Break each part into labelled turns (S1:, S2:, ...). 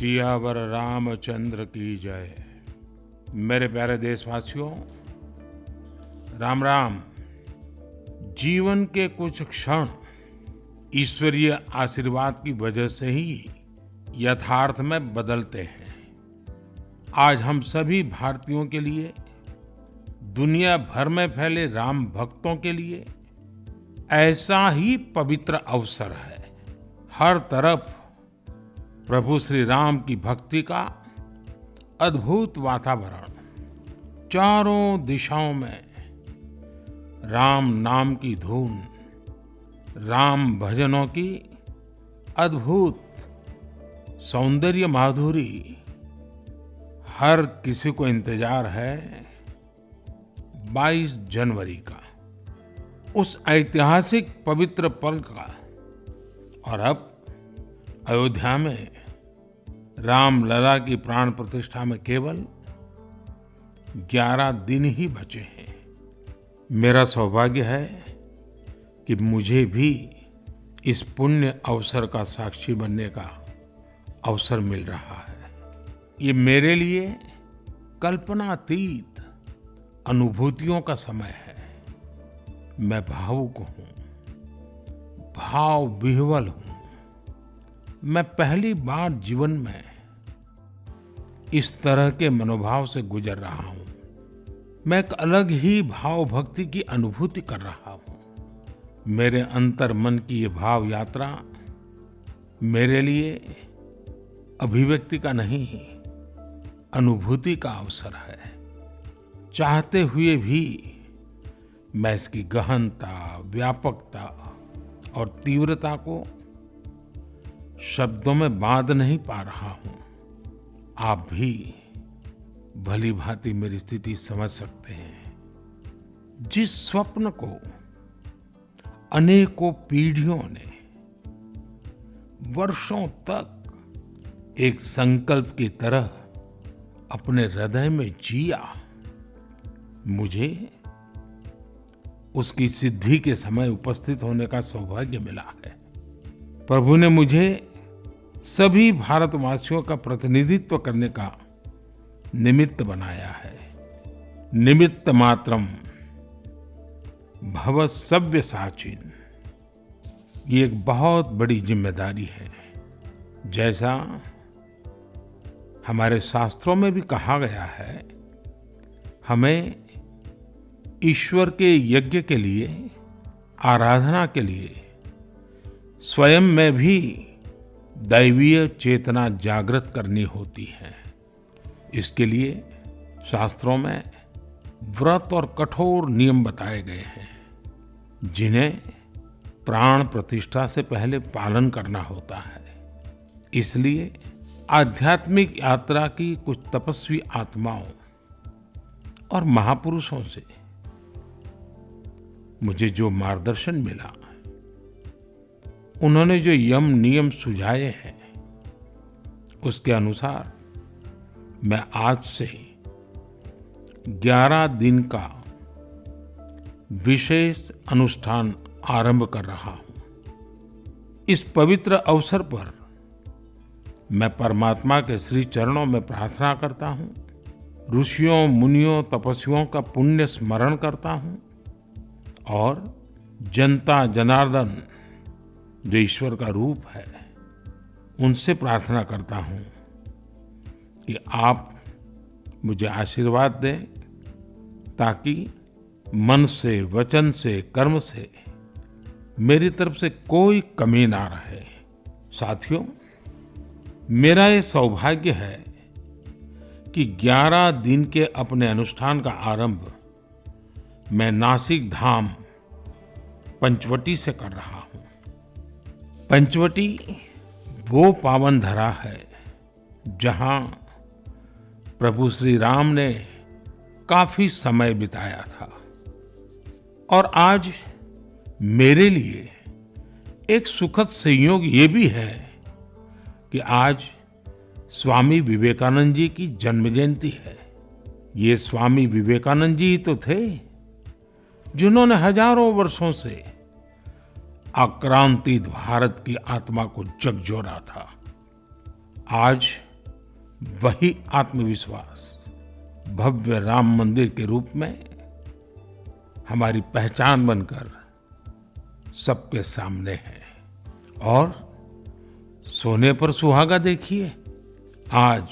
S1: सियावर रामचंद्र की जय। मेरे प्यारे देशवासियों, राम राम। जीवन के कुछ क्षण ईश्वरीय आशीर्वाद की वजह से ही यथार्थ में बदलते हैं। आज हम सभी भारतीयों के लिए, दुनिया भर में फैले राम भक्तों के लिए ऐसा ही पवित्र अवसर है। हर तरफ प्रभु श्री राम की भक्ति का अद्भुत वातावरण, चारों दिशाओं में राम नाम की धुन, राम भजनों की अद्भुत सौंदर्य माधुरी। हर किसी को इंतजार है 22 जनवरी का, उस ऐतिहासिक पवित्र पल का। और अब अयोध्या में रामलला की प्राण प्रतिष्ठा में केवल 11 दिन ही बचे हैं। मेरा सौभाग्य है कि मुझे भी इस पुण्य अवसर का साक्षी बनने का अवसर मिल रहा है। ये मेरे लिए कल्पनातीत अनुभूतियों का समय है। मैं भावुक हूँ, भाव विह्वल हूँ। मैं पहली बार जीवन में इस तरह के मनोभाव से गुजर रहा हूँ। मैं एक अलग ही भाव भक्ति की अनुभूति कर रहा हूँ। मेरे अंतर मन की ये भाव यात्रा मेरे लिए अभिव्यक्ति का नहीं, अनुभूति का अवसर है। चाहते हुए भी मैं इसकी गहनता, व्यापकता और तीव्रता को शब्दों में बांध नहीं पा रहा हूं। आप भी भली भांति मेरी स्थिति समझ सकते हैं। जिस स्वप्न को अनेकों पीढ़ियों ने वर्षों तक एक संकल्प की तरह अपने हृदय में जिया, मुझे उसकी सिद्धि के समय उपस्थित होने का सौभाग्य मिला है। प्रभु ने मुझे सभी भारतवासियों का प्रतिनिधित्व करने का निमित्त बनाया है। निमित्त मात्रम भव सव्यसाचिन। ये एक बहुत बड़ी जिम्मेदारी है। जैसा हमारे शास्त्रों में भी कहा गया है, हमें ईश्वर के यज्ञ के लिए, आराधना के लिए स्वयं में भी दैवीय चेतना जागृत करनी होती है। इसके लिए शास्त्रों में व्रत और कठोर नियम बताए गए हैं, जिन्हें प्राण प्रतिष्ठा से पहले पालन करना होता है। इसलिए आध्यात्मिक यात्रा की कुछ तपस्वी आत्माओं और महापुरुषों से मुझे जो मार्गदर्शन मिला, उन्होंने जो यम नियम सुझाए हैं, उसके अनुसार मैं आज से 11 दिन का विशेष अनुष्ठान आरंभ कर रहा हूं। इस पवित्र अवसर पर मैं परमात्मा के श्री चरणों में प्रार्थना करता हूं, ऋषियों, मुनियों, तपस्वियों का पुण्य स्मरण करता हूं और जनता जनार्दन, जो ईश्वर का रूप है, उनसे प्रार्थना करता हूं कि आप मुझे आशीर्वाद दें, ताकि मन से, वचन से, कर्म से मेरी तरफ से कोई कमी ना रहे। साथियों, मेरा ये सौभाग्य है कि 11 दिन के अपने अनुष्ठान का आरंभ मैं नासिक धाम पंचवटी से कर रहा हूं। पंचवटी वो पावन धरा है जहां प्रभु श्री राम ने काफी समय बिताया था। और आज मेरे लिए एक सुखद संयोग ये भी है कि आज स्वामी विवेकानंद जी की जन्म जयंती है। ये स्वामी विवेकानंद जी ही तो थे जिन्होंने हजारों वर्षों से आक्रांतित भारत की आत्मा को झकझोरा था। आज वही आत्मविश्वास भव्य राम मंदिर के रूप में हमारी पहचान बनकर सबके सामने है। और सोने पर सुहागा देखिए, आज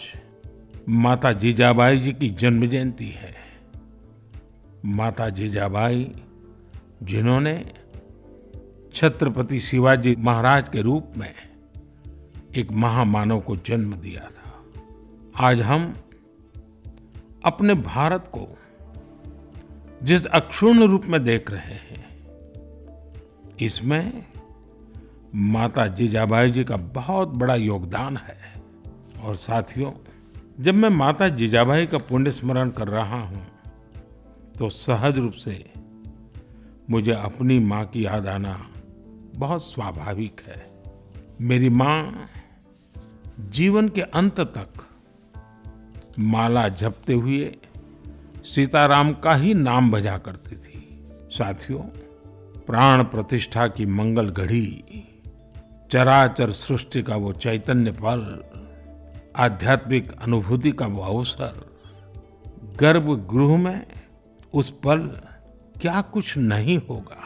S1: माता जीजाबाई जी की जन्म जयंती है। माता जीजाबाई जिन्होंने छत्रपति शिवाजी महाराज के रूप में एक महामानव को जन्म दिया था। आज हम अपने भारत को जिस अक्षुण्ण रूप में देख रहे हैं, इसमें माता जीजाबाई जी का बहुत बड़ा योगदान है। और साथियों, जब मैं माता जीजाबाई का पुण्य स्मरण कर रहा हूं तो सहज रूप से मुझे अपनी माँ की याद आना बहुत स्वाभाविक है। मेरी माँ जीवन के अंत तक माला जपते हुए सीताराम का ही नाम भजा करती थी। साथियों, प्राण प्रतिष्ठा की मंगल घड़ी, चराचर सृष्टि का वो चैतन्य पल, आध्यात्मिक अनुभूति का वो अवसर, गर्भगृह में उस पल क्या कुछ नहीं होगा।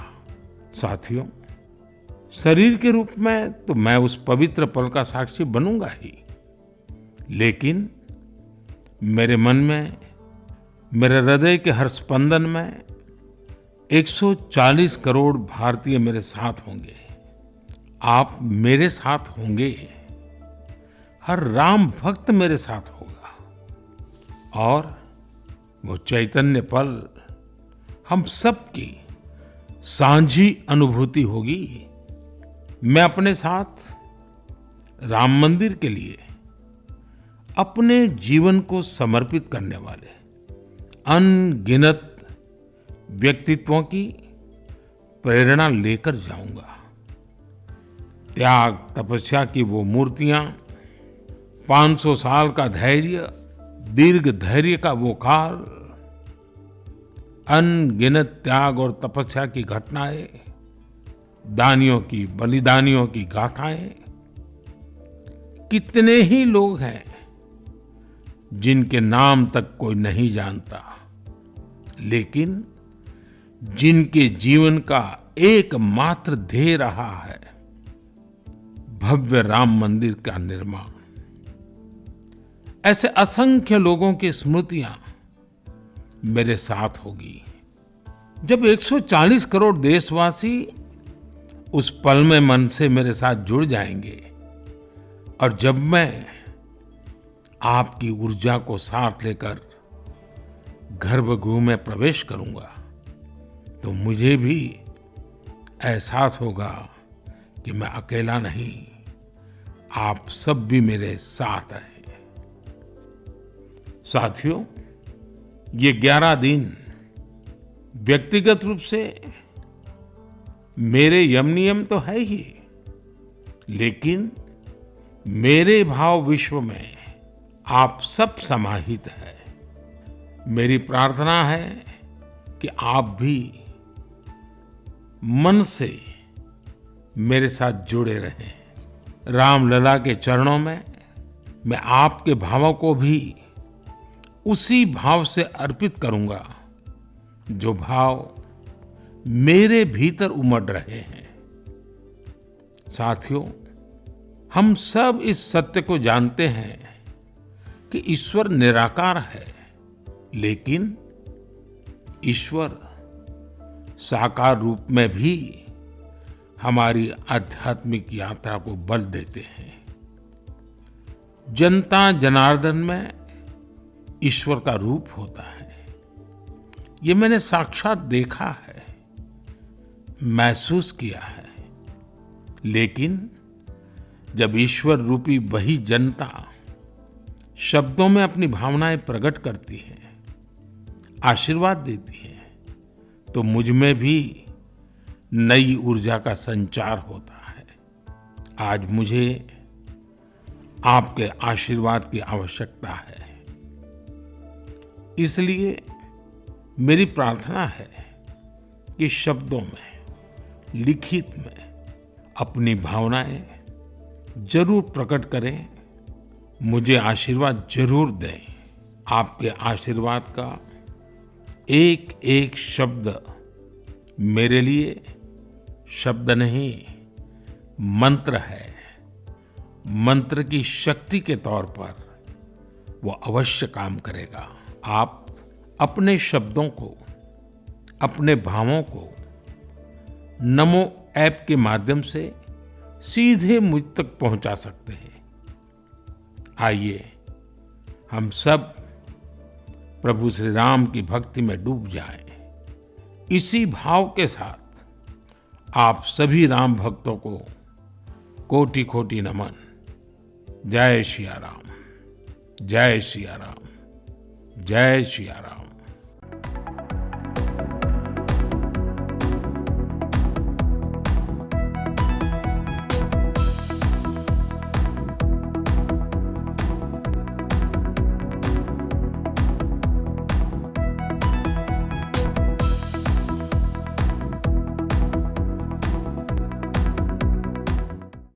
S1: साथियों, शरीर के रूप में तो मैं उस पवित्र पल का साक्षी बनूंगा ही, लेकिन मेरे मन में, मेरे हृदय के हर स्पंदन में 140 करोड़ भारतीय मेरे साथ होंगे। आप मेरे साथ होंगे, हर राम भक्त मेरे साथ होगा और वो चैतन्य पल हम सबकी साझी अनुभूति होगी। मैं अपने साथ राम मंदिर के लिए अपने जीवन को समर्पित करने वाले अनगिनत व्यक्तित्वों की प्रेरणा लेकर जाऊंगा। त्याग तपस्या की वो मूर्तियां, 500 साल का धैर्य, दीर्घ धैर्य का वो काल, अनगिनत त्याग और तपस्या की घटनाएं, दानियों की, बलिदानियों की गाथाएं। कितने ही लोग हैं जिनके नाम तक कोई नहीं जानता, लेकिन जिनके जीवन का एकमात्र ध्येय रहा है भव्य राम मंदिर का निर्माण। ऐसे असंख्य लोगों की स्मृतियां मेरे साथ होगी। जब 140 करोड़ देशवासी उस पल में मन से मेरे साथ जुड़ जाएंगे और जब मैं आपकी ऊर्जा को साथ लेकर गर्भगृह में प्रवेश करूंगा तो मुझे भी एहसास होगा कि मैं अकेला नहीं, आप सब भी मेरे साथ हैं। साथियों, ये 11 दिन व्यक्तिगत रूप से मेरे यम नियम तो है ही, लेकिन मेरे भाव विश्व में आप सब समाहित है। मेरी प्रार्थना है कि आप भी मन से मेरे साथ जुड़े रहें। रामलला के चरणों में मैं आपके भावों को भी उसी भाव से अर्पित करूंगा जो भाव मेरे भीतर उमड़ रहे हैं। साथियों, हम सब इस सत्य को जानते हैं कि ईश्वर निराकार है, लेकिन ईश्वर साकार रूप में भी हमारी आध्यात्मिक यात्रा को बल देते हैं। जनता जनार्दन में ईश्वर का रूप होता है, ये मैंने साक्षात देखा है, महसूस किया है। लेकिन जब ईश्वर रूपी वही जनता शब्दों में अपनी भावनाएं प्रकट करती है, आशीर्वाद देती है, तो मुझ में भी नई ऊर्जा का संचार होता है। आज मुझे आपके आशीर्वाद की आवश्यकता है, इसलिए मेरी प्रार्थना है कि शब्दों में, लिखित में अपनी भावनाएं जरूर प्रकट करें मुझे आशीर्वाद जरूर दें। आपके आशीर्वाद का एक एक शब्द मेरे लिए शब्द नहीं, मंत्र है। मंत्र की शक्ति के तौर पर वो अवश्य काम करेगा। आप अपने शब्दों को, अपने भावों को नमो ऐप के माध्यम से सीधे मुझ तक पहुंचा सकते हैं। आइए हम सब प्रभु श्री राम की भक्ति में डूब जाएं। इसी भाव के साथ आप सभी राम भक्तों को कोटि कोटि नमन। जय सिया राम, जय सिया राम, जय सिया राम।